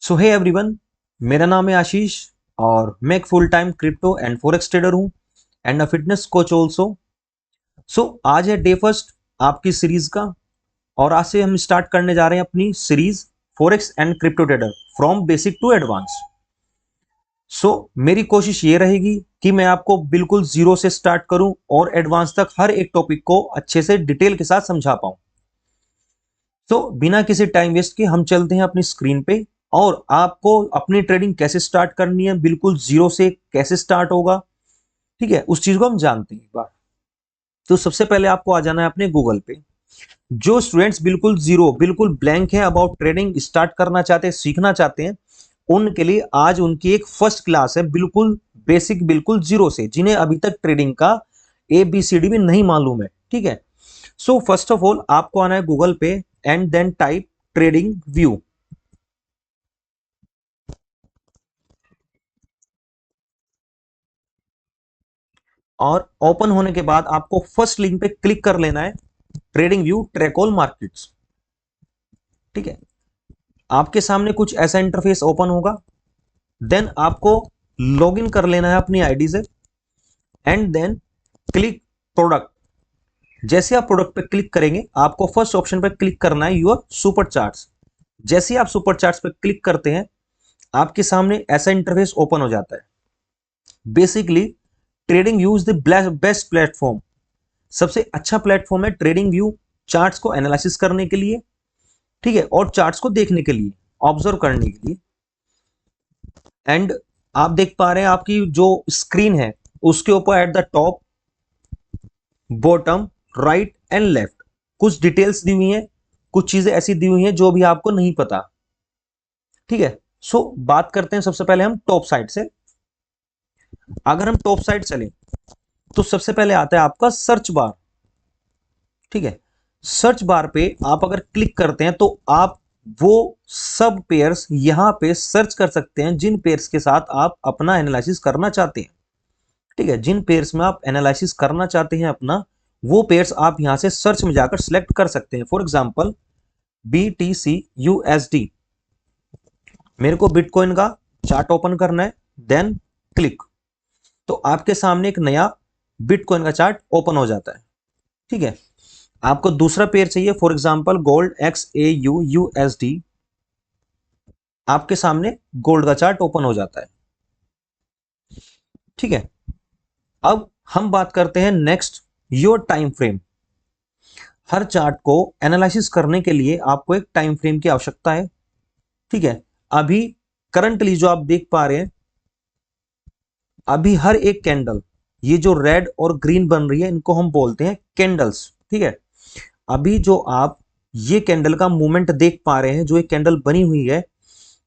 सो hey everyone, मेरा नाम है आशीष और मैं एक full time crypto and forex trader हूं and a fitness coach also. So आज है डे फर्स्ट आपकी सीरीज का और आज से हम स्टार्ट करने जा रहे हैं अपनी series forex and crypto trader from basic to advance. So मेरी कोशिश ये रहेगी कि मैं आपको बिल्कुल जीरो से स्टार्ट करूं और एडवांस तक हर एक टॉपिक को अच्छे से डिटेल के साथ समझा पाऊं। तो बिना किसी टाइम वेस्ट के हम चलते हैं अपनी स्क्रीन पे और आपको अपनी ट्रेडिंग कैसे स्टार्ट करनी है, बिल्कुल जीरो से कैसे स्टार्ट होगा, ठीक है, उस चीज को हम जानते हैं एक बार। तो सबसे पहले आपको आ जाना है अपने गूगल पे। जो स्टूडेंट्स बिल्कुल जीरो, बिल्कुल ब्लैंक है अबाउट ट्रेडिंग, स्टार्ट करना चाहते हैं, सीखना चाहते हैं, उनके लिए आज उनकी एक फर्स्ट क्लास है, बिल्कुल बेसिक, बिल्कुल जीरो से, जिन्हें अभी तक ट्रेडिंग का ABCD भी नहीं मालूम है, ठीक है। सो फर्स्ट ऑफ ऑल आपको आना है गूगल पे and then type trading view. और ओपन होने के बाद आपको फर्स्ट लिंक पे क्लिक कर लेना है, trading view track all markets, ठीक है। आपके सामने कुछ ऐसा इंटरफेस ओपन होगा। देन आपको लॉगिन कर लेना है अपनी आईडी से एंड देन क्लिक प्रोडक्ट। जैसे आप प्रोडक्ट पे क्लिक करेंगे आपको फर्स्ट ऑप्शन पे क्लिक करना है योर सुपर चार्ट्स। जैसे ही आप सुपर चार्ट्स पे क्लिक करते हैं आपके सामने ऐसा इंटरफेस ओपन हो जाता है। Basically trading view is the best platform, सबसे अच्छा प्लेटफॉर्म है ट्रेडिंग व्यू चार्ट्स को एनालिसिस करने के लिए, ठीक है, और चार्ट्स को देखने के लिए, ऑब्जर्व करने के लिए। एंड आप देख पा रहे हैं आपकी जो स्क्रीन है उसके ऊपर at the top, bottom, right and left कुछ डिटेल्स दी हुई हैं, कुछ चीजें ऐसी दी हुई हैं जो भी आपको नहीं पता, ठीक है। सो बात करते हैं सबसे पहले हम टॉप साइड से। अगर हम टॉप साइड चलें तो सबसे पहले आता है आपका सर्च बार, ठीक है। सर्च बार पे आप अगर क्लिक करते हैं तो आप वो सब पेयर्स यहां पे सर्च कर सकते हैं जिन पेयर्स के साथ आप अपना एनालिसिस करना चाहते हैं, ठीक है। जिन पेयर्स में आप एनालिसिस करना चाहते हैं अपना, वो पेयर्स आप यहां से सर्च में जाकर सिलेक्ट कर सकते हैं। फॉर एग्जांपल BTC USD, मेरे को बिटकॉइन का चार्ट ओपन करना है, देन क्लिक, तो आपके सामने एक नया बिटकॉइन का चार्ट ओपन हो जाता है, ठीक है। आपको दूसरा पेयर चाहिए, फॉर एग्जांपल गोल्ड XAUUSD, आपके सामने गोल्ड का चार्ट ओपन हो जाता है, ठीक है। अब हम बात करते हैं next, your time frame. Her chart को एनालिसिस करने के लिए आपको एक टाइम फ्रेम की आवश्यकता है, ठीक है। अभी करंटली जो आप देख पा रहे हैं, अभी हर एक कैंडल, ये जो रेड और ग्रीन बन रही है इनको हम बोलते हैं कैंडल्स, ठीक है। अभी जो आप ये कैंडल का मूवमेंट देख पा रहे हैं, जो एक कैंडल बनी हुई है,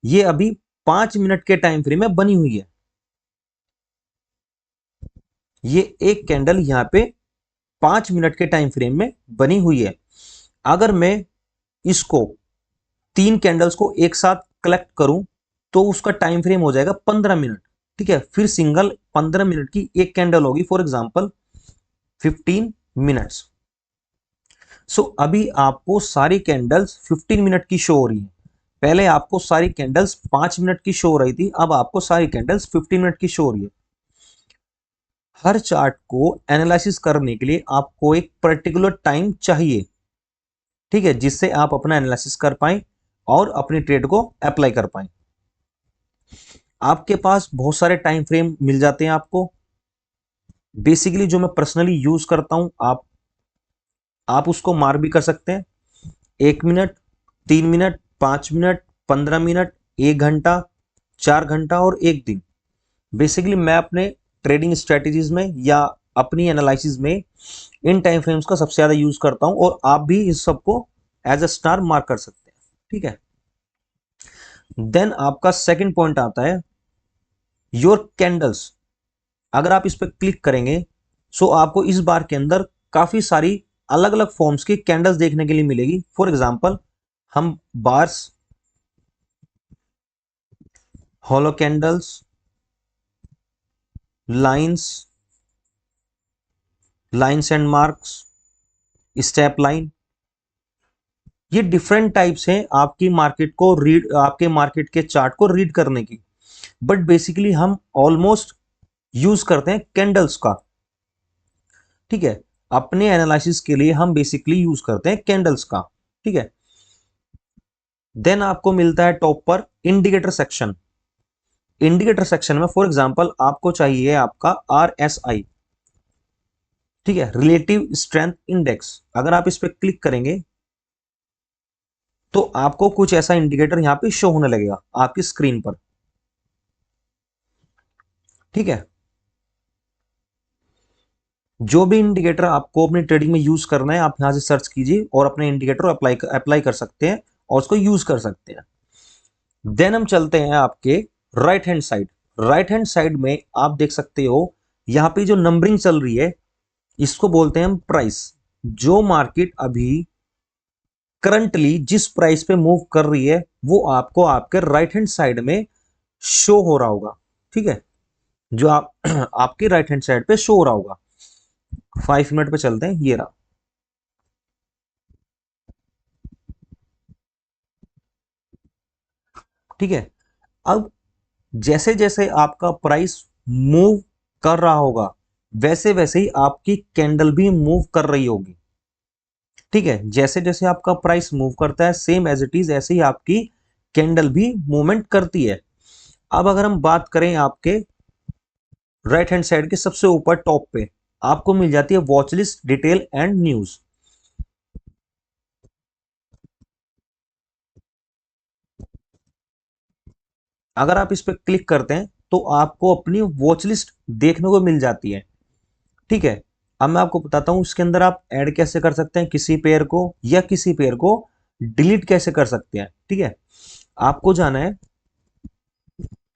ये अभी 5 मिनट के टाइम फ्रेम में बनी हुई है। ये एक कैंडल यहां पे 5 मिनट के टाइम फ्रेम में बनी हुई है। अगर मैं इसको 3 कैंडल्स को एक साथ कलेक्ट करूं तो उसका टाइम फ्रेम हो जाएगा 15 मिनट, ठीक है। फिर सिंगल 15 मिनट की एक कैंडल होगी, फॉर एग्जाम्पल 15 मिनट्स। सो अभी आपको सारी कैंडल्स 15 मिनट की शो हो रही है। पहले आपको सारी कैंडल्स 5 मिनट की शो हो रही थी, अब आपको सारी कैंडल्स 15 मिनट की शो हो रही है। हर चार्ट को एनालिसिस करने के लिए आपको एक पर्टिकुलर टाइम चाहिए, ठीक है, जिससे आप अपना एनालिसिस कर पाएं और अपनी ट्रेड को अप्लाई कर पाएं। आपके पास बहुत सारे टाइम फ्रेम मिल जाते हैं आपको। बेसिकली जो मैं पर्सनली यूज करता हूं, आप उसको मार्क भी कर सकते हैं। 1 मिनट, 3 मिनट, 5 मिनट, 15 मिनट, 1 घंटा, 4 घंटा और 1 दिन। बेसिकली मैं अपने ट्रेडिंग स्ट्रेटेजीज में या अपनी एनालिसिस में इन टाइम फ्रेम्स का सबसे ज्यादा यूज करता हूं और आप भी इस सबको एज अ स्टार मार्क कर सकते हैं, ठीक है। देन आपका सेकंड पॉइंट आता है योर कैंडल्स। अगर आप इस पर क्लिक करेंगे सो आपको इस बार के अंदर काफी सारी अलग अलग फॉर्म्स की कैंडल्स देखने के लिए मिलेगी। फॉर एग्जांपल हम bars, hollow candles, lines, lines and marks, step line, ये डिफरेंट टाइप्स हैं आपकी मार्केट को रीड, आपके मार्केट के चार्ट को रीड करने की, बट बेसिकली हम ऑलमोस्ट यूज करते हैं कैंडल्स का। ठीक है, अपने एनालिसिस के लिए हम बेसिकली यूज करते हैं कैंडल्स का। ठीक है, देन आपको मिलता है टॉप पर इंडिकेटर सेक्शन। इंडिकेटर सेक्शन में फॉर एग्जांपल आपको चाहिए आपका RSI, ठीक है, रिलेटिव स्ट्रेंथ इंडेक्स। अगर आप इस पर क्लिक करेंगे तो आपको कुछ ऐसा इंडिकेटर यहां पे शो होने लगेगा आपकी स्क्रीन पर। ठीक है, जो भी इंडिकेटर आपको अपनी ट्रेडिंग में यूज करना है, आप यहां से सर्च कीजिए और अपने इंडिकेटर अप्लाई कर सकते हैं और उसको यूज कर सकते हैं। देन हम चलते हैं आपके right hand side. Right hand side में आप देख सकते हो यहां पे जो नंबरिंग चल रही है, इसको बोलते हैं हम प्राइस। जो मार्केट अभी करंटली जिस प्राइस पे मूव कर रही है वो आपको आपके राइट हैंड साइड में शो हो रहा होगा। ठीक है, जो आप आपके राइट हैंड साइड पे शो हो रहा होगा। 5 मिनट पे चलते हैं, ये रहा। ठीक है, अब जैसे जैसे आपका प्राइस मूव कर रहा होगा वैसे वैसे ही आपकी कैंडल भी मूव कर रही होगी। ठीक है, जैसे जैसे आपका प्राइस मूव करता है सेम एज इट इज ऐसे ही आपकी कैंडल भी मूवमेंट करती है। अब अगर हम बात करें आपके राइट हैंड साइड के सबसे ऊपर टॉप पे, आपको मिल जाती है watch list, detail and news. अगर आप इस पर क्लिक करते हैं तो आपको अपनी वॉच लिस्ट देखने को मिल जाती है। ठीक है, अब मैं आपको बताता हूं इसके अंदर आप ऐड कैसे कर सकते हैं किसी पेयर को, या किसी पेयर को डिलीट कैसे कर सकते हैं। ठीक है, आपको जाना है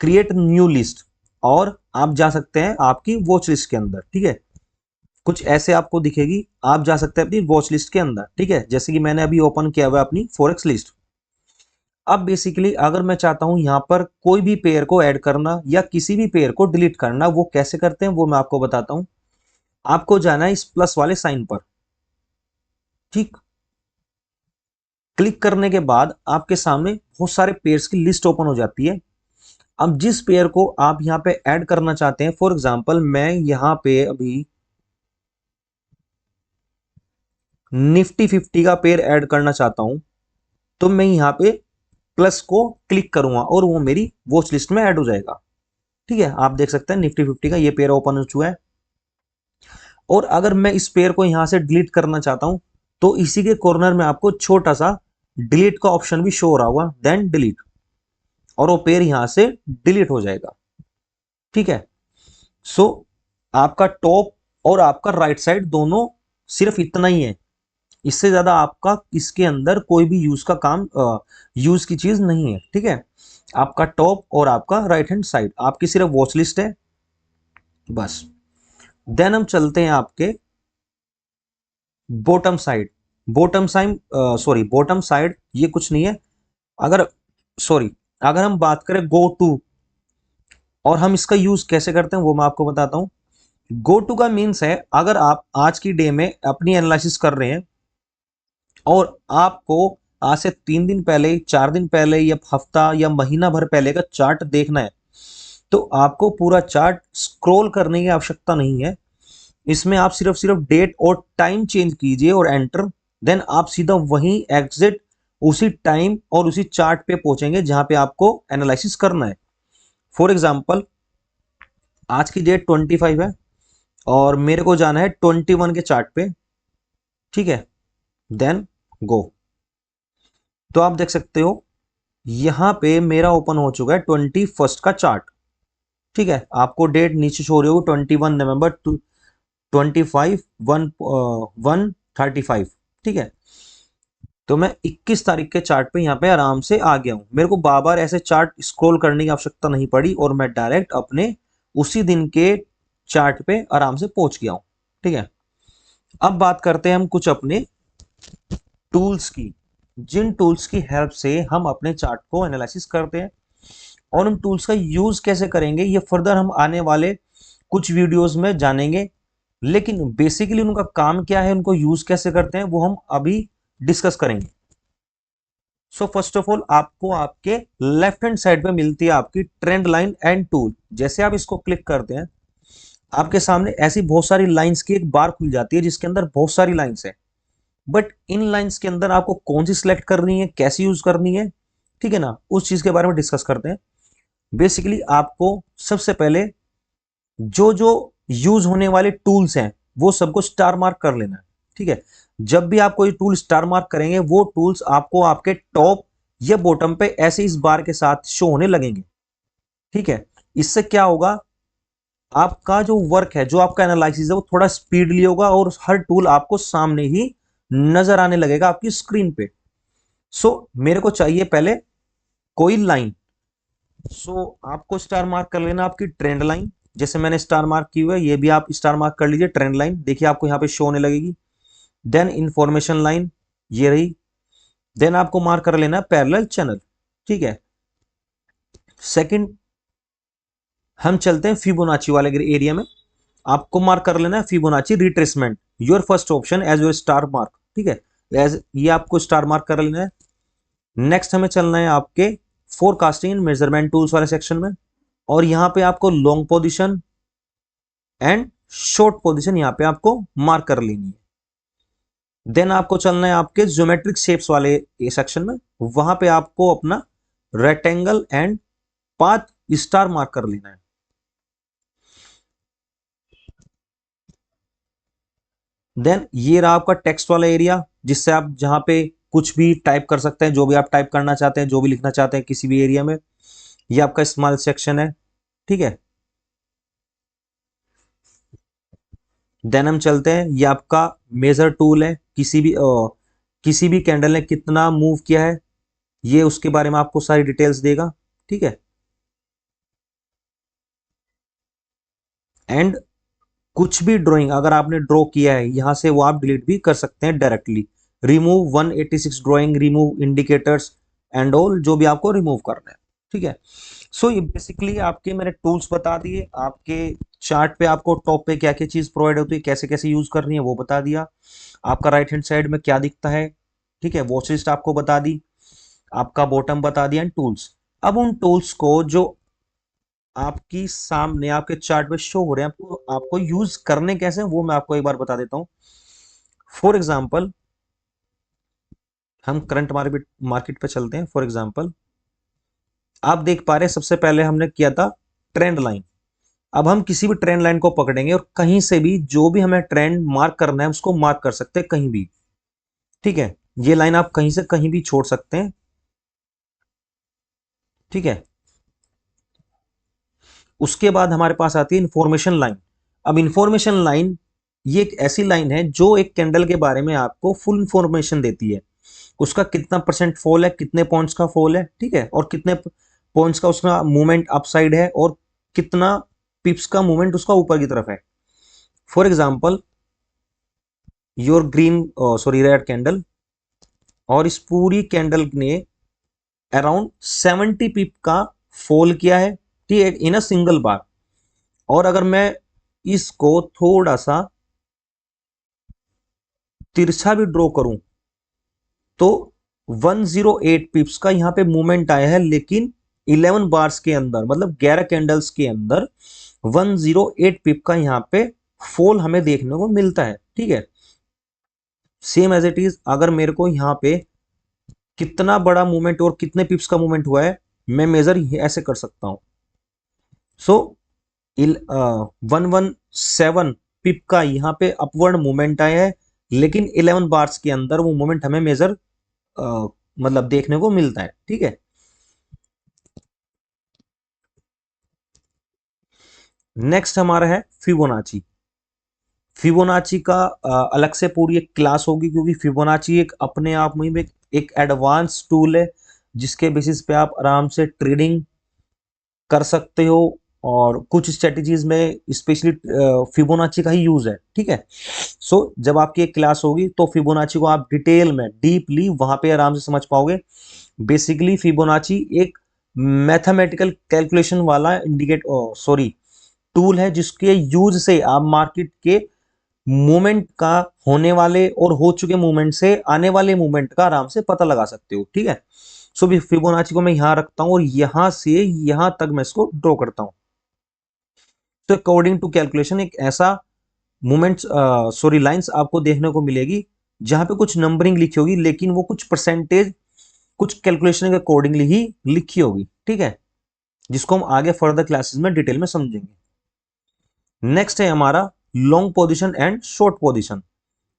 क्रिएट न्यू लिस्ट और आप जा सकते हैं आपकी वॉच लिस्ट के अंदर। ठीक है, कुछ ऐसे आपको दिखेगी, आप जा सकते हैं अपनी वॉच लिस्ट के अंदर। ठीक है, जैसे कि मैंने अभी ओपन किया हुआ है अपनी फॉरेक्स लिस्ट। अब बेसिकली अगर मैं चाहता हूं यहां पर कोई भी पेयर को ऐड करना या किसी भी पेयर को डिलीट करना, वो कैसे करते हैं वो मैं आपको बताता हूं। आपको जाना है इस प्लस वाले साइन पर। ठीक, क्लिक करने के बाद आपके सामने बहुत सारे पेयर्स की लिस्ट ओपन हो जाती है। अब जिस पेयर को आप यहां पे ऐड करना चाहते हैं, फॉर एग्जांपल मैं यहां पे अभी निफ्टी 50 का पेयर ऐड करना चाहता हूं, तो मैं यहां पे प्लस को क्लिक करूंगा और वो मेरी वॉच लिस्ट में ऐड हो जाएगा। ठीक है, आप देख सकते हैं निफ्टी 50 का ये पेयर ओपन हो चुका है। और अगर मैं इस पेयर को यहां से डिलीट करना चाहता हूं तो इसी के कॉर्नर में आपको छोटा सा डिलीट का ऑप्शन भी शो हो रहा होगा, देन डिलीट, और वो पेयर यहां से डिलीट हो जाएगा। ठीक है, सो आपका टॉप और आपका राइट साइड दोनों सिर्फ इतना ही है, इससे ज्यादा आपका इसके अंदर कोई भी यूज का काम, यूज की चीज नहीं है। ठीक है, आपका टॉप और आपका राइट हैंड साइड आपकी सिर्फ वॉच लिस्ट है बस। देन हम चलते हैं आपके बॉटम साइड। बॉटम साइड ये कुछ नहीं है। अगर सॉरी अगर हम बात करें गो टू और हम इसका यूज कैसे करते हैं वो मैं आपको बताता हूं। गो टू का मीन्स है अगर आप आज की डे में अपनी एनालिसिस कर रहे हैं और आपको आज से 3 दिन पहले, 4 दिन पहले या हफ्ता या महीना भर पहले का चार्ट देखना है, तो आपको पूरा चार्ट स्क्रॉल करने की आवश्यकता नहीं है। इसमें आप सिर्फ सिर्फ डेट और टाइम चेंज कीजिए और एंटर, देन आप सीधा वहीं एग्जिट उसी टाइम और उसी चार्ट पे पहुंचेंगे जहां पे आपको एनालिसिस करना है। फॉर एग्जांपल आज की डेट 25 है और मेरे को जाना है 21 के चार्ट पे। ठीक है, देन गो। तो आप देख सकते हो यहां पे मेरा ओपन हो चुका है 21 का चार्ट। ठीक है, आपको डेट नीचे शो रही होगी 21 नवंबर 135। ठीक है, तो मैं 21 तारीख के चार्ट पे यहाँ पे आराम से आ गया हूँ। मेरे को बार बार ऐसे चार्ट स्क्रॉल करने की आवश्यकता नहीं पड़ी और मैं डायरेक्ट अपने उसी दिन के चार्ट पे आराम से पहुंच गया हूँ। ठीक है, अब बात करते हैं हम कुछ अपने टूल्स की, जिन टूल्स की हेल्प से हम अपने चार्ट को एनालिसिस करते हैं और उन टूल्स का यूज कैसे करेंगे ये फर्दर हम आने वाले कुछ वीडियोस में जानेंगे। लेकिन बेसिकली उनका काम क्या है, उनको यूज कैसे करते हैं वो हम अभी डिस्कस करेंगे। सो फर्स्ट ऑफ ऑल आपको आपके लेफ्ट हैंड साइड पे मिलती है आपकी ट्रेंड लाइन एंड टूल। जैसे आप इसको क्लिक करते हैं आपके सामने ऐसी बहुत सारी लाइंस की एक बार खुल जाती है जिसके अंदर बहुत सारी लाइंस है। बट इन लाइंस के अंदर आपको कौन सी सिलेक्ट करनी है, कैसे यूज करनी है, ठीक है ना, उस चीज के बारे में डिस्कस करते हैं। बेसिकली आपको सबसे पहले जो जो यूज होने वाले टूल्स हैं वो सबको स्टार मार्क कर लेना है। ठीक है, जब भी आप कोई टूल स्टार मार्क करेंगे वो टूल्स आपको आपके टॉप या बॉटम पे ऐसे इस बार के साथ शो होने लगेंगे। ठीक है, इससे क्या होगा, आपका जो वर्क है, जो आपका एनालिसिस है वो थोड़ा स्पीडली होगा और हर टूल आपको सामने ही नजर आने लगेगा आपकी स्क्रीन पे। सो मेरे को चाहिए पहले कोई लाइन। सो आपको स्टार मार्क कर लेना आपकी ट्रेंड लाइन। जैसे मैंने स्टार मार्क की हुई है, ये भी आप स्टार मार्क कर लीजिए। ट्रेंड लाइन देखिए आपको यहाँ पे शो होने लगेगी। देन इंफॉर्मेशन लाइन ये रही। देन आपको मार्क कर लेना पैरेलल चैनल। ठीक है, सेकंड हम चलते हैं फिबोनाची वाले एरिया में। आपको मार्क कर लेना है Fibonacci retracement, your first option as your star mark. ठीक है, एज ये आपको स्टार मार्क कर लेना है। नेक्स्ट हमें चलना है आपके फोरकास्टिंग एंड मेजरमेंट टूल्स वाले सेक्शन में, और यहां पे आपको long position and short position यहां पे आपको मार्क कर लेनी है। देन आपको चलना है आपके ज्योमेट्रिक शेप्स वाले ये सेक्शन में, वहां पे आपको अपना rectangle and path star mark कर लेना है। देन ये रहा आपका टेक्स्ट वाला एरिया, जिससे आप जहां पे कुछ भी टाइप कर सकते हैं, जो भी आप टाइप करना चाहते हैं, जो भी लिखना चाहते हैं किसी भी एरिया में। ये आपका स्मॉल सेक्शन है। ठीक है, देन हम चलते हैं, ये आपका मेजर टूल है। किसी भी कैंडल ने कितना मूव किया है ये उसके बारे में आपको सारी डिटेल्स देगा। ठीक है, एंड कुछ भी ड्राइंग अगर आपने ड्रॉ किया है यहां से वो आप डिलीट भी कर सकते हैं directly. Remove 186 drawing, remove indicators and all, जो भी आपको रिमूव करना है। ठीक है, सो ये बेसिकली आपके मैंने टूल्स बता दिए। आपके चार्ट पे आपको टॉप पे क्या क्या चीज प्रोवाइड होती है, कैसे कैसे यूज करनी है वो बता दिया। आपका राइट हैंड साइड में क्या दिखता है, ठीक है, वॉच लिस्ट आपको बता दी। आपका बॉटम बता दिया एंड टूल्स। अब उन टूल्स को जो आपकी सामने आपके चार्ट में शो हो रहे हैं, आपको आपको यूज करने कैसे हैं, वो मैं आपको एक बार बता देता हूं। फॉर एग्जाम्पल हम करंट मार्केट मार्केट पे चलते हैं। फॉर एग्जाम्पल आप देख पा रहे हैं सबसे पहले हमने किया था ट्रेंड लाइन। अब हम किसी भी ट्रेंड लाइन को पकड़ेंगे और कहीं से भी जो भी हमें ट्रेंड मार्क करना है उसको मार्क कर सकते हैं कहीं भी। ठीक है, ये लाइन आप कहीं से कहीं भी छोड़ सकते हैं। ठीक है, उसके बाद हमारे पास आती है इंफॉर्मेशन लाइन। अब इंफॉर्मेशन लाइन ये एक ऐसी लाइन है जो एक कैंडल के बारे में आपको फुल इंफॉर्मेशन देती है। उसका कितना परसेंट फॉल है, कितने पॉइंट्स का फॉल है, ठीक है, और कितने पॉइंट्स का उसका मूवमेंट अपसाइड है, और कितना पिप्स का मूवमेंट उसका ऊपर की तरफ है। For example your green sorry red candle, और इस पूरी कैंडल ने अराउंड 70 पिप का फॉल किया है, ठीक है, इन अ सिंगल बार। और अगर मैं इसको थोड़ा सा तिरछा भी ड्रॉ करूं तो 108 पिप्स का यहां पे मूवमेंट आया है, लेकिन 11 बार्स के अंदर, मतलब 11 कैंडल्स के अंदर 108 पिप का यहां पे फॉल हमें देखने को मिलता है। ठीक है, सेम एज इट इज अगर मेरे को यहां पे कितना बड़ा मूवमेंट और कितने पिप्स का मूवमेंट हुआ है मैं मेजर ऐसे कर सकता हूं। सो 117 पिप का यहाँ पे अपवर्ड मूवमेंट आया है, लेकिन 11 बार्स के अंदर वो मूवमेंट हमें मेजर मतलब देखने को मिलता है। ठीक है, नेक्स्ट हमारा है फिबोनाची। फिबोनाची का अलग से पूरी एक क्लास होगी, क्योंकि फिबोनाची एक अपने आप में एक एडवांस टूल है जिसके बेसिस पे आप आराम से ट्रेडिंग कर सकते हो, और कुछ स्ट्रेटजीज में स्पेशली फिबोनाची का ही यूज है। ठीक है, सो जब आपकी एक क्लास होगी तो फिबोनाची को आप डिटेल में डीपली वहां पे आराम से समझ पाओगे। बेसिकली फिबोनाची एक मैथमेटिकल कैलकुलेशन वाला इंडिकेट सॉरी टूल है, जिसके यूज से आप मार्केट के मूवमेंट का, होने वाले और हो चुके मूवमेंट से आने वाले मूवमेंट का आराम से पता लगा सकते हो। ठीक है, सो फिबोनाची को मैं यहां रखता हूं और यहां से यहां तक मैं इसको ड्रॉ करता हूं। तो अकॉर्डिंग टू कैलकुलेशन एक ऐसा मूवमेंट्स सॉरी लाइंस आपको देखने को मिलेगी जहां पे कुछ नंबरिंग लिखी होगी, लेकिन वो कुछ परसेंटेज कुछ कैलकुलेशन के अकॉर्डिंगली ही लिखी होगी। ठीक है, जिसको हम आगे फर्दर क्लासेस में डिटेल में समझेंगे। नेक्स्ट है हमारा long position and short position.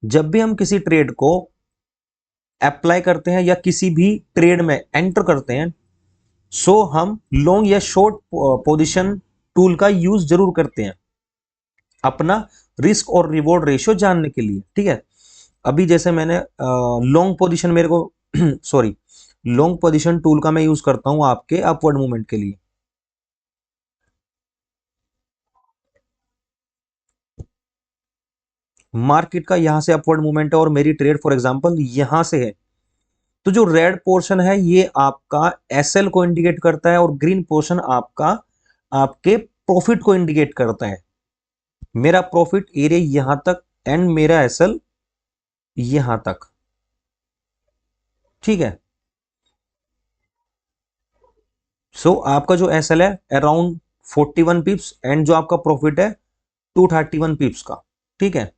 जब भी हम किसी ट्रेड को अप्लाई करते हैं या किसी भी ट्रेड में एंटर करते हैं, सो हम लॉन्ग या शॉर्ट पोजीशन टूल का यूज जरूर करते हैं अपना रिस्क और रिवॉर्ड रेशियो जानने के लिए। ठीक है, अभी जैसे मैंने लॉन्ग पोजीशन मेरे को सॉरी लॉन्ग पोजीशन टूल का मैं यूज करता हूं आपके अपवर्ड मूवमेंट के लिए। मार्केट का यहां से अपवर्ड मूवमेंट है और मेरी ट्रेड फॉर एग्जांपल यहां से है, तो जो रेड पोर्शन है ये आपका एसएल को इंडिकेट करता है और ग्रीन पोर्शन आपका आपके प्रॉफिट को इंडिकेट करता है। मेरा प्रॉफिट एरिया यहां तक एंड मेरा एसएल यहां तक। ठीक है, सो आपका जो एसएल है अराउंड 41 पिप्स एंड जो आपका प्रॉफिट है 231 पिप्स का। ठीक है,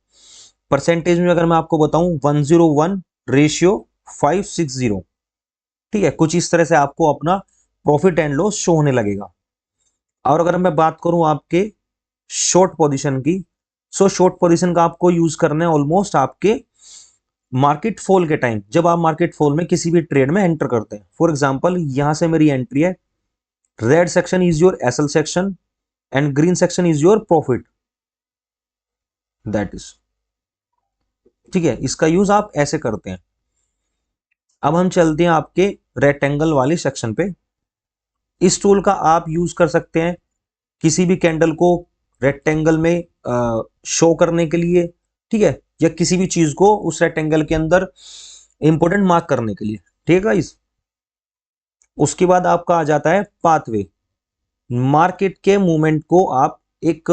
परसेंटेज में अगर मैं आपको बताऊं 101 रेशियो 560। ठीक है, कुछ इस तरह से आपको अपना प्रॉफिट एंड लॉस शो होने लगेगा। और अगर मैं बात करूं आपके शॉर्ट पोजीशन की, सो शॉर्ट पोजीशन का आपको यूज करना है ऑलमोस्ट आपके मार्केट फॉल के टाइम, जब आप मार्केट फॉल में किसी भी ट्रेड में एंटर करते हैं। फॉर एग्जांपल यहां से मेरी एंट्री है, red section is your SL section and green section is your profit, that is. ठीक है, इसका यूज आप ऐसे करते हैं। अब हम चलते हैं आपके रेक्टेंगल वाले सेक्शन पे। इस टूल का आप यूज कर सकते हैं किसी भी कैंडल को रेक्टेंगल में शो करने के लिए। ठीक है, या किसी भी चीज को उस रेक्टेंगल के अंदर इंपोर्टेंट मार्क करने के लिए। ठीक है गाइस, उसके बाद आपका आ जाता है पाथवे। मार्केट के मूवमेंट को आप एक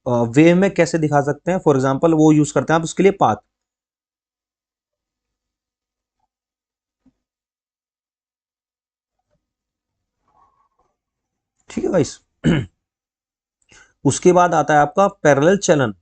वेव में कैसे दिखा सकते हैं, फॉर एग्जांपल वो यूज करते हैं आप उसके लिए पाथ। ठीक है गाइस, उसके बाद आता है आपका पैरेलल चलन।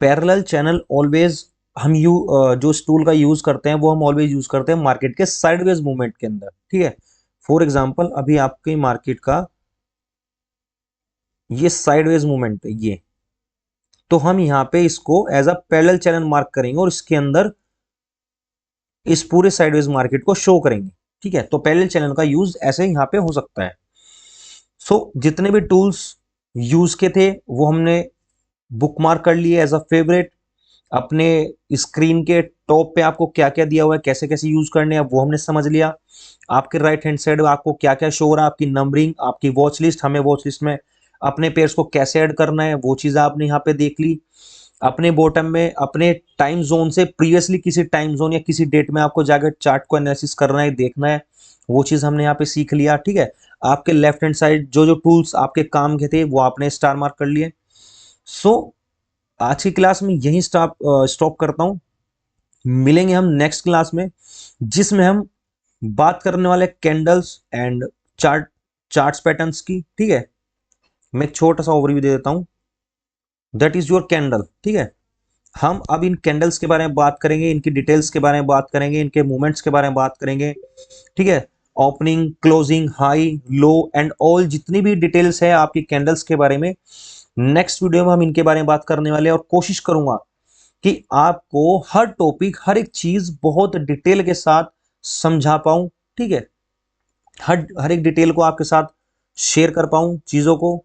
पैरेलल चैनल ऑलवेज हम जो इस टूल का यूज करते हैं वो हम ऑलवेज यूज करते हैं मार्केट के साइडवेज मूवमेंट के अंदर। ठीक है, फॉर एग्जांपल अभी आपके मार्केट का ये साइडवेज मूवमेंट है ये, तो हम यहां पे इसको as a parallel channel mark करेंगे और इसके अंदर इस पूरे साइडवेज मार्केट को शो करेंगे। ठीक है, तो पैरेलल चैनल का यूज ऐसे यहां पे हो सकता है। जितने भी टूल्स यूज के थे वो हमने बुकमार्क कर लिए एज अ फेवरेट। अपने स्क्रीन के टॉप पे आपको क्या क्या दिया हुआ है, कैसे कैसे यूज करने हैं वो हमने समझ लिया। आपके राइट हैंड साइड में आपको क्या क्या शो हो रहा है, आपकी नंबरिंग, आपकी वॉच लिस्ट, हमें वॉच लिस्ट में अपने पेयर्स को कैसे ऐड करना है वो चीज आपने यहाँ पे देख ली। अपने बॉटम में अपने टाइम जोन से प्रीवियसली किसी टाइम जोन या किसी डेट में आपको जाकर चार्ट को एनालिसिस करना है, देखना है, वो चीज हमने यहाँ पे सीख लिया। ठीक है, आपके लेफ्ट हैंड साइड जो जो टूल्स आपके काम के थे वो आपने स्टार मार्क कर लिए। सो आज की क्लास में यही स्टॉप करता हूं। मिलेंगे हम नेक्स्ट क्लास में जिसमें हम बात करने वाले कैंडल्स एंड चार्ट्स पैटर्न्स की। ठीक है, मैं एक छोटा सा ओवरव्यू दे देता हूं। That is your candle. ठीक है, हम अब इन कैंडल्स के बारे में बात करेंगे, इनकी डिटेल्स के बारे में बात करेंगे, इनके मूवमेंट्स के बारे में बात करेंगे। ठीक है, opening, closing, high, low and all जितनी भी डिटेल्स है आपकी कैंडल्स के बारे में नेक्स्ट वीडियो में हम इनके बारे में बात करने वाले हैं। और कोशिश करूंगा कि आपको हर टॉपिक, हर एक चीज बहुत डिटेल के साथ समझा पाऊं। ठीक है, हर हर एक डिटेल को आपके साथ शेयर कर पाऊं चीजों को।